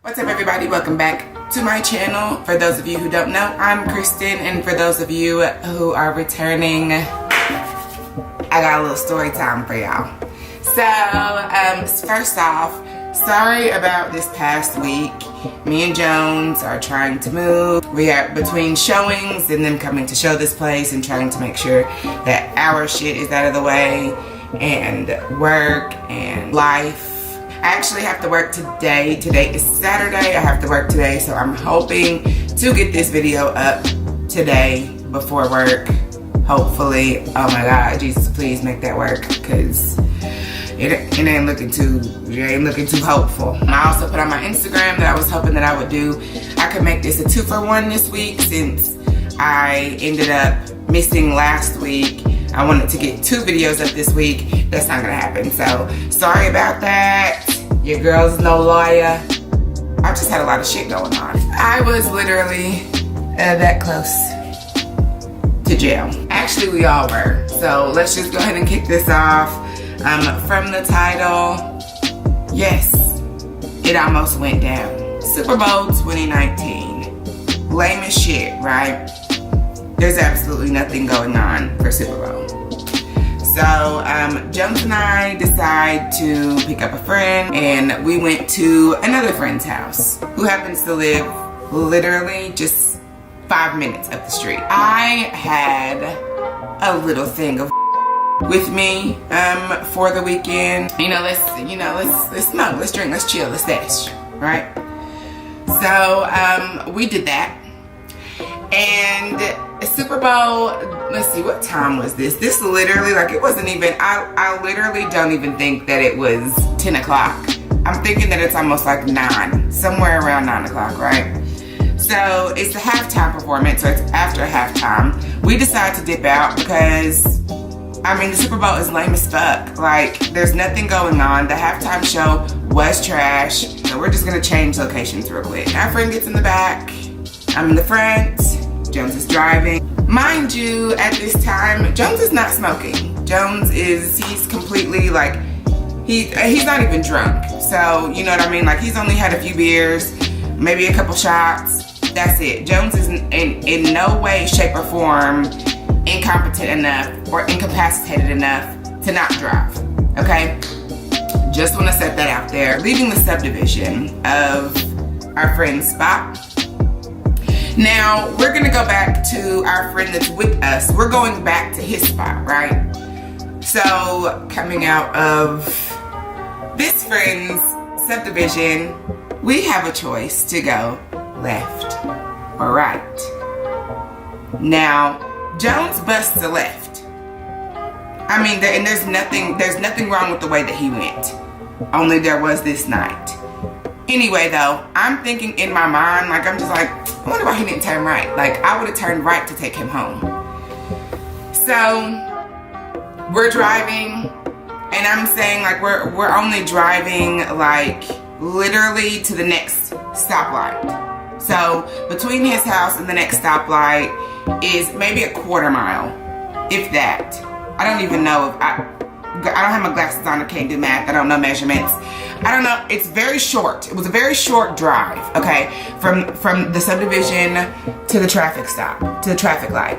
What's up, everybody? Welcome back to my channel. For those of you who don't know, I'm Kristen, and for those of you who are returning, I got a little story time for y'all. So, first off, sorry about this past week. Me and Jones are trying to move. We are between showings and them coming to show this place and trying to make sure that our shit is out of the way, and work and life. I actually have to work today. Today is Saturday. I have to work today, so I'm hoping to get this video up today before work. Hopefully. Oh my God, Jesus, please make that work, because it ain't looking too hopeful. I also put on my Instagram that I was hoping that I could make this a 2-for-1 this week, since I ended up missing last week. I wanted to get 2 videos up this week. That's not gonna happen, so sorry about that. Your girl's no lawyer. I just had a lot of shit going on. I was literally that close to jail. Actually, we all were. So let's just go ahead and kick this off. From the title, yes, it almost went down. Super Bowl 2019. Lame as shit, right? There's absolutely nothing going on for Super Bowl. So Jones and I decide to pick up a friend, and we went to another friend's house who happens to live literally just 5 minutes up the street. I had a little thing of with me for the weekend. Let's smoke, let's drink, let's chill, let's dash, right? So we did that. And Super Bowl, let's see, what time was this? This literally, like, it wasn't even, I literally don't even think that it was 10 o'clock. I'm thinking that it's almost like 9, somewhere around 9 o'clock, right? So it's the halftime performance, so it's after halftime. We decide to dip out because, I mean, the Super Bowl is lame as fuck. Like, there's nothing going on. The halftime show was trash. So we're just gonna change locations real quick. Our friend gets in the back. I'm in the front. Jones is driving. Mind you, at this time, Jones is not smoking. He's completely like, he's not even drunk. So, you know what I mean? Like, he's only had a few beers, maybe a couple shots. That's it. Jones is in no way, shape, or form incompetent enough or incapacitated enough to not drive. Okay? Just want to set that out there. Leaving the subdivision of our friend's spot. Now, we're gonna go back to our friend that's with us. We're going back to his spot, right? So, coming out of this friend's subdivision, we have a choice to go left or right. Now, Jones busts a left. I mean, there's nothing wrong with the way that he went. Only there was this night. Anyway, though, I'm thinking in my mind, like, I'm just like, I wonder why he didn't turn right. Like, I would have turned right to take him home. So, we're driving, and I'm saying, like, we're only driving, like, literally to the next stoplight. So, between his house and the next stoplight is maybe a quarter mile, if that. I don't even know if I don't have my glasses on, I can't do math, I don't know measurements. I don't know, it's very short. It was a very short drive, okay? From the subdivision to the traffic stop, to the traffic light.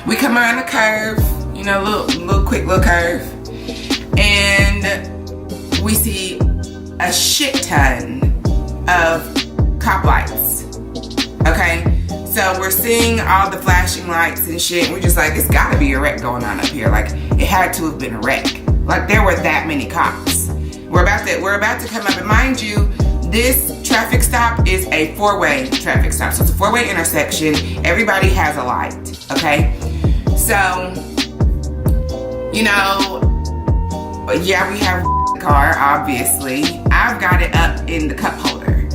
We come around a curve, you know, quick little curve. And we see a shit ton of cop lights, okay? So we're seeing all the flashing lights and shit. And we're just like, it's gotta be a wreck going on up here. Like, it had to have been a wreck. Like, there were that many cops. We're about to come up, and mind you, this traffic stop is a 4-way traffic stop. So it's a 4-way intersection. Everybody has a light, okay? So, you know, yeah, we have a car, obviously. I've got it up in the cup holder.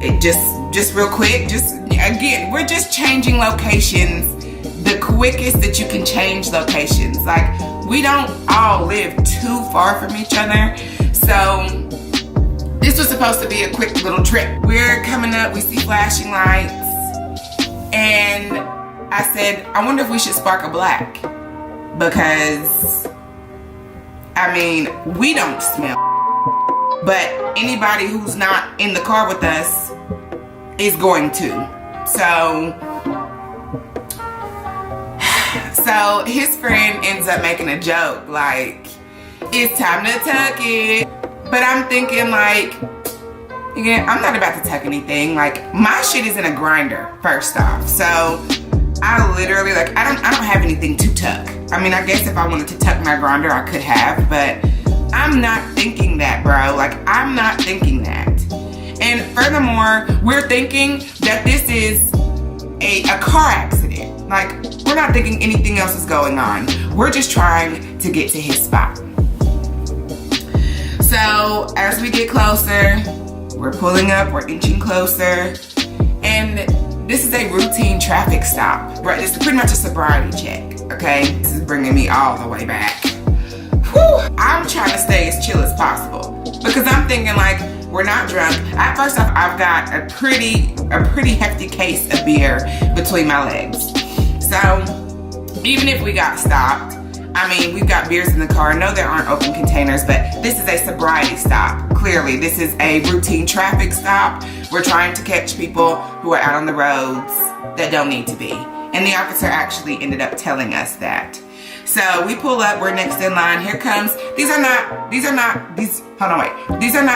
It just real quick, again, we're just changing locations the quickest that you can change locations. Like, we don't all live too far from each other, so this was supposed to be a quick little trip. We're coming up, we see flashing lights, and I said, I wonder if we should spark a black, because, I mean, we don't smell but anybody who's not in the car with us is going to. So his friend ends up making a joke like, it's time to tuck it. But I'm thinking like, again, I'm not about to tuck anything. Like, my shit is in a grinder, first off. So I literally, like, I don't have anything to tuck. I mean, I guess if I wanted to tuck my grinder, I could have, but I'm not thinking that, bro. Like, I'm not thinking that. And furthermore, we're thinking that this is a car accident. Like, we're not thinking anything else is going on. We're just trying to get to his spot. So as we get closer, we're pulling up, we're inching closer, and this is a routine traffic stop. Right, it's pretty much a sobriety check, okay? This is bringing me all the way back. Whew. I'm trying to stay as chill as possible because I'm thinking like, we're not drunk. First off, I've got a pretty hefty case of beer between my legs. So even if we got stopped, I mean, we've got beers in the car. No, there aren't open containers, but this is a sobriety stop. Clearly, this is a routine traffic stop. We're trying to catch people who are out on the roads that don't need to be. And the officer actually ended up telling us that. So we pull up, we're next in line. Here comes, these are not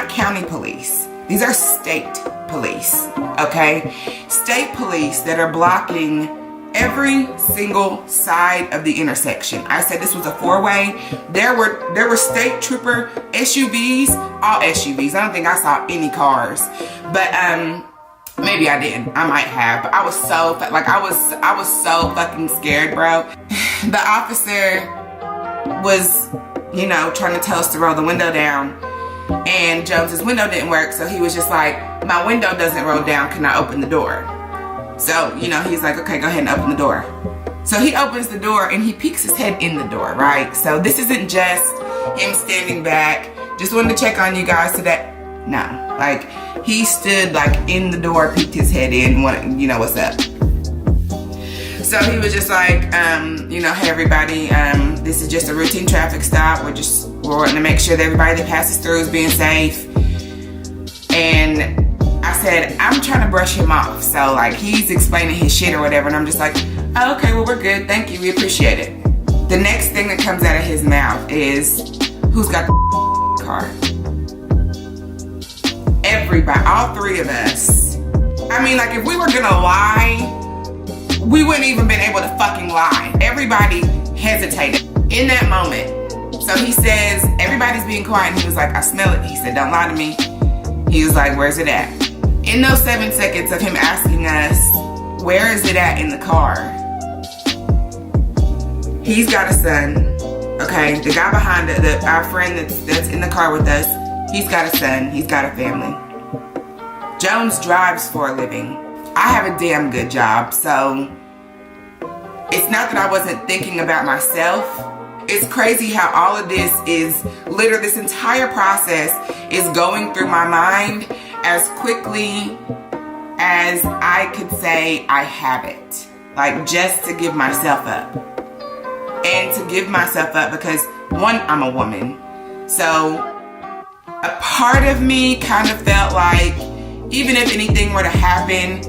county police. These are state police, okay? State police that are blocking every single side of the intersection. I said this was a four-way. There were state trooper SUVs, all SUVs. I don't think I saw any cars, but maybe I did. I might have. But I was so I was so fucking scared, bro. The officer was, you know, trying to tell us to roll the window down, and Jones's window didn't work, so he was just like, my window doesn't roll down. Can I open the door? So, you know, he's like, okay, go ahead and open the door. So he opens the door and he peeks his head in the door, right? So this isn't just him standing back. Just wanted to check on you guys today. No, like he stood like in the door, peeked his head in, you know, what's up? So he was just like, you know, hey everybody, this is just a routine traffic stop. We're wanting to make sure that everybody that passes through is being safe. And I said, I'm trying to brush him off. So like he's explaining his shit or whatever, and I'm just like, oh, okay, well we're good, thank you, we appreciate it. The next thing that comes out of his mouth is, who's got the car? Everybody, all three of us. I mean, like if we were gonna lie, we wouldn't even been able to fucking lie. Everybody hesitated in that moment. So he says, everybody's being quiet, and he was like, I smell it. He said, don't lie to me. He was like, where's it at? In those 7 seconds of him asking us, where is it at in the car? He's got a son, okay? The guy behind our friend that's in the car with us, he's got a son, he's got a family. Jones drives for a living. I have a damn good job, so it's not that I wasn't thinking about myself. It's crazy how all of this is, literally this entire process is going through my mind as quickly as I could say I have it. Like just to give myself up. And to give myself up because one, I'm a woman. So a part of me kind of felt like even if anything were to happen,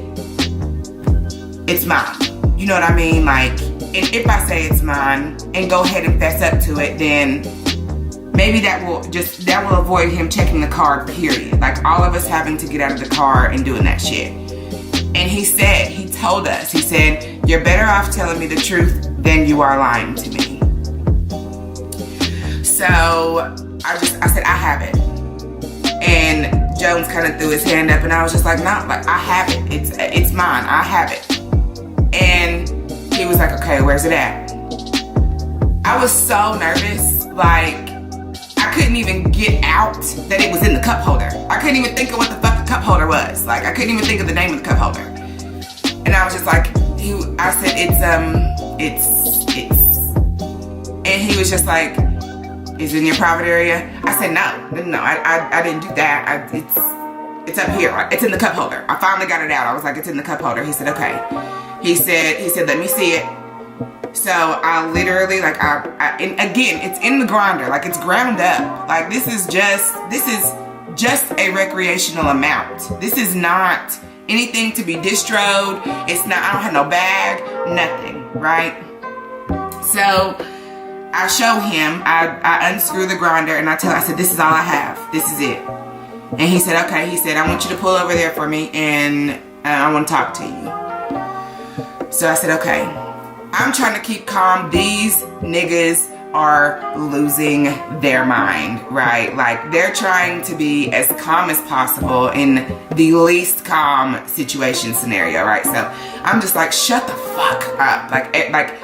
it's mine. You know what I mean? Like, and if I say it's mine and go ahead and fess up to it, then maybe that will avoid him checking the car, period. Like all of us having to get out of the car and doing that shit. And he told us, he said, you're better off telling me the truth than you are lying to me. So I said, I have it. And Jones kind of threw his hand up and I was just like, no, like I have it. It's mine, I have it. And he was like, okay, where's it at? I was so nervous, like I couldn't even get out that it was in the cup holder. I couldn't even think of what the fuck the cup holder was. Like I couldn't even think of the name of the cup holder. And I was just like, I said, it's, and he was just like, is it in your private area? I said, no, I didn't do that. It's up here. It's in the cup holder. I finally got it out. I was like, it's in the cup holder. He said, okay. He said, let me see it. So I literally, like, and again, it's in the grinder. Like, it's ground up. Like, this is just a recreational amount. This is not anything to be distroed. It's not, I don't have no bag, nothing, right? So I show him, I unscrew the grinder and I said, this is all I have. This is it. And he said, okay. He said, I want you to pull over there for me and I want to talk to you. So I said, okay. I'm trying to keep calm. These niggas are losing their mind, right? Like, they're trying to be as calm as possible in the least calm situation scenario, right? So I'm just like, shut the fuck up. Like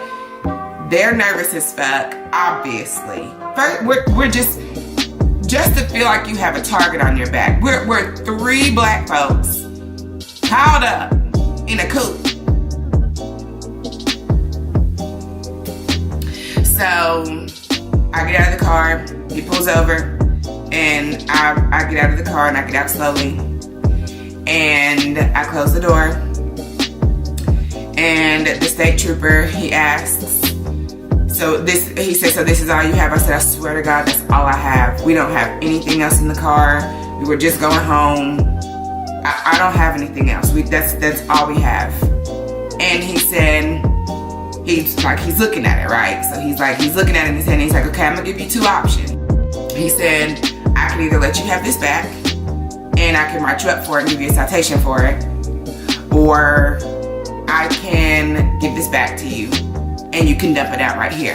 they're nervous as fuck, obviously. First, we're just to feel like you have a target on your back. We're 3 black folks piled up in a coupe. So I get out of the car, he pulls over, and I get out of the car and I get out slowly. And I close the door. And the state trooper, he asks, he said, so this is all you have? I said, I swear to God, that's all I have. We don't have anything else in the car. We were just going home. I don't have anything else. That's all we have. And he said, he's looking at it, right? So he's looking at it in his hand, and he's like, okay, I'm gonna give you 2 options. He said, I can either let you have this back, and I can write you up for it and give you a citation for it, or I can give this back to you, and you can dump it out right here,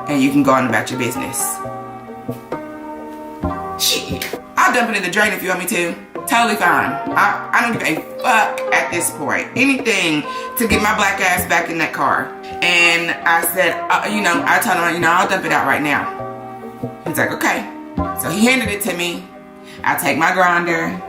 and you can go on about your business. Shit, I'll dump it in the drain if you want me to. Totally fine. I don't give a fuck at this point. Anything to get my black ass back in that car. And I said, I told him, I'll dump it out right now. He's like, okay. So he handed it to me. I take my grinder.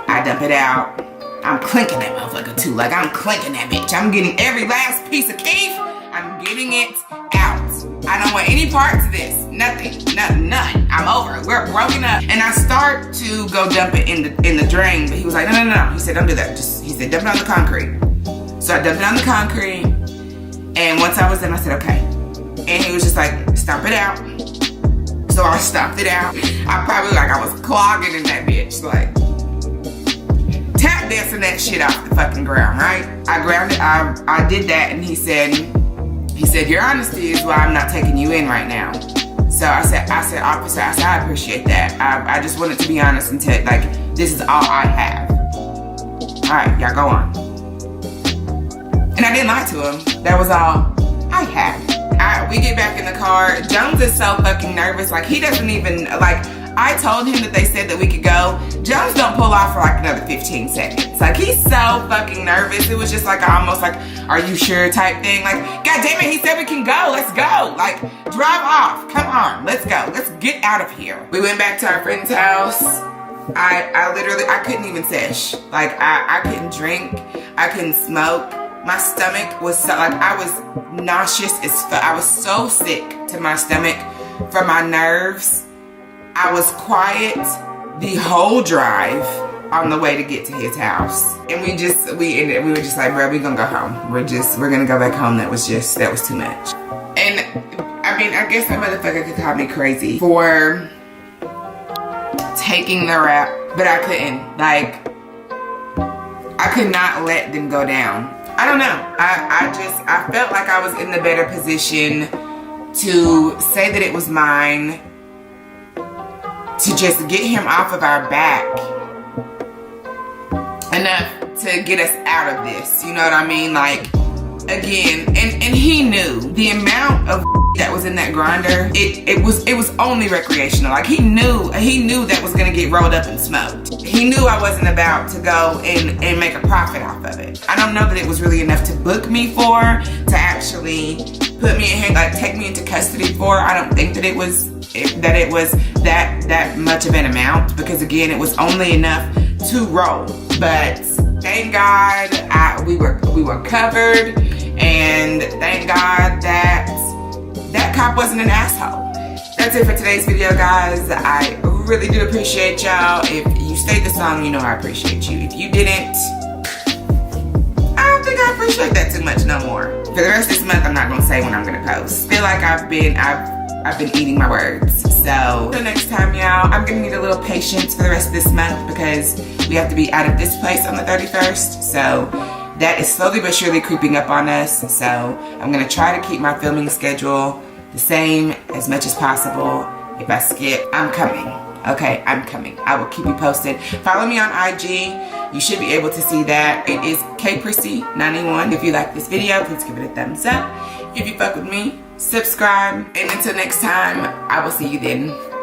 I dump it out. I'm clinking that motherfucker too. Like, I'm clinking that bitch. I'm getting every last piece of keef. I'm getting it out. I don't want any parts of this. Nothing. None. I'm over it. We're broken up. And I start to go dump it in the drain, but he was like, no. He said, don't do that. He said, dump it on the concrete. So I dumped it on the concrete. And once I was done, I said, okay. And he was just like, stomp it out. So I stomped it out. I was clogging in that bitch. Like, tap dancing that shit off the fucking ground, right? I ground it. I did that, and he said, your honesty is why I'm not taking you in right now. So I said, officer, I appreciate that. I just wanted to be honest and tell, like, this is all I have. All right, y'all go on. And I didn't lie to him. That was all I had. We get back in the car. Jones is so fucking nervous. Like, he doesn't even, like, I told him that they said that we could go. Jones don't pull off for like another 15 seconds. Like, he's so fucking nervous. It was just like almost like, are you sure type thing. Like, God damn it, he said we can go. Let's go. Like, drive off. Come on. Let's go. Let's get out of here. We went back to our friend's house. I literally couldn't even sesh. Like, I couldn't drink. I couldn't smoke. My stomach was so, like, I was nauseous as fuck. I was so sick to my stomach from my nerves. I was quiet the whole drive on the way to get to his house. And we were just like, bro, we gonna go home. We're gonna go back home. That was too much. And I mean, I guess that motherfucker could call me crazy for taking the rap, but I couldn't. Like, I could not let them go down. I don't know. I felt like I was in the better position to say that it was mine, to just get him off of our back enough to get us out of this. You know what I mean? Like, again, and he knew the amount of that was in that grinder. It was only recreational. Like, he knew that was gonna get rolled up and smoked. He knew I wasn't about to go and make a profit off of it. I don't know that it was really enough to book me for, to actually put me in here, like take me into custody for. I don't think that it was that much of an amount, because again, it was only enough to roll. But thank God we were covered, and thank God that cop wasn't an asshole. That's it for today's video, guys. I really do appreciate y'all. If you stayed this long, you know I appreciate you. If you didn't, I don't think I appreciate that too much no more. For the rest of this month, I'm not gonna say when I'm gonna post. I feel like I've been eating my words. So until next time, y'all, I'm gonna need a little patience for the rest of this month because we have to be out of this place on the 31st. So that is slowly but surely creeping up on us. So I'm gonna try to keep my filming schedule the same as much as possible. If I skip, I'm coming. Okay, I'm coming. I will keep you posted. Follow me on IG. You should be able to see that. It is kprissy91. If you like this video, please give it a thumbs up. If you fuck with me, subscribe. And until next time, I will see you then.